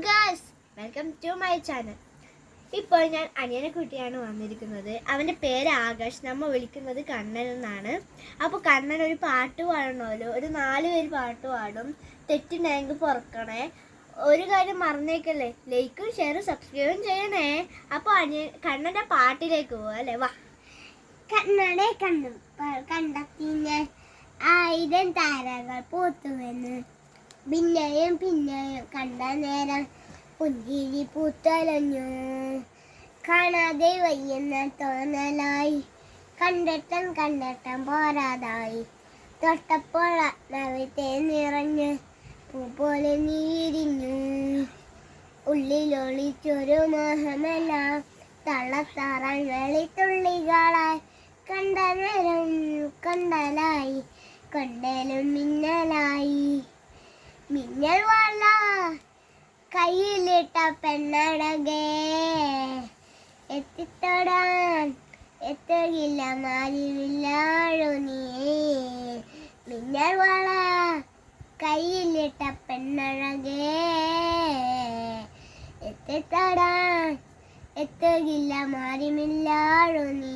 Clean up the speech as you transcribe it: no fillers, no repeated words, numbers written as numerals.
Guys, welcome to my channel. ഇപ്പോൾ ഞാൻ അനിയനെ കുട്ടിയാണ് വന്നിരിക്കുന്നത്. അവൻ്റെ പേര് ആകാശ്. നമ്മൾ വിളിക്കുന്നത് കണ്ണൻ എന്നാണ്. അപ്പോൾ കണ്ണൻ ഒരു പാട്ട് പാടണമല്ലോ, ഒരു 4 പേര് പാട്ട് പാടും. തെറ്റുണ്ടെങ്കിൽ പൊറുക്കണേ. ഒരു കാര്യം മറന്നേക്കല്ലേ, ലൈക്കും ഷെയറും സബ്സ്ക്രൈബും ചെയ്യണേ. അപ്പോൾ കണ്ണൻ്റെ പാട്ടിലേക്ക് പോവാം അല്ലേ, വാ. കണ്ണനെ കണ്ടെത്തി ഞാൻ 1000 താരകൾ പൂത്തുവെന്ന്, പിന്നെയും പിന്നെയും കണ്ട നേരം പുഞ്ചിരി പൂത്തലഞ്ഞു. കാണാതെ വയ്യുന്ന തോന്നലായി, കണ്ടിട്ടും പോരാതായി. തൊട്ടപ്പോൾ നവിത്തെ നിറഞ്ഞ് പൂ പോലെ നീരിഞ്ഞു. ഉള്ളിലൊളിച്ചൊരു മോഹമെല്ലാം തള്ളത്താറാൻ വെളിത്തുള്ളികളായി. കണ്ട നേരം കണ്ടലായി, കൊണ്ടലും മിന്നലായി. മിന്നൽ വള കയ്യിലിട്ട പെണ്ണടകേ, എത്തിത്തൊടാൻ എത്തുകില്ല മാറിയില്ലാഴു നീ. മിന്നൽ വള കയ്യിലിട്ട പെണ്ണഴകേ, എത്തിത്തൊടാൻ എത്തുകില്ല മാറിമില്ലാഴു നീ.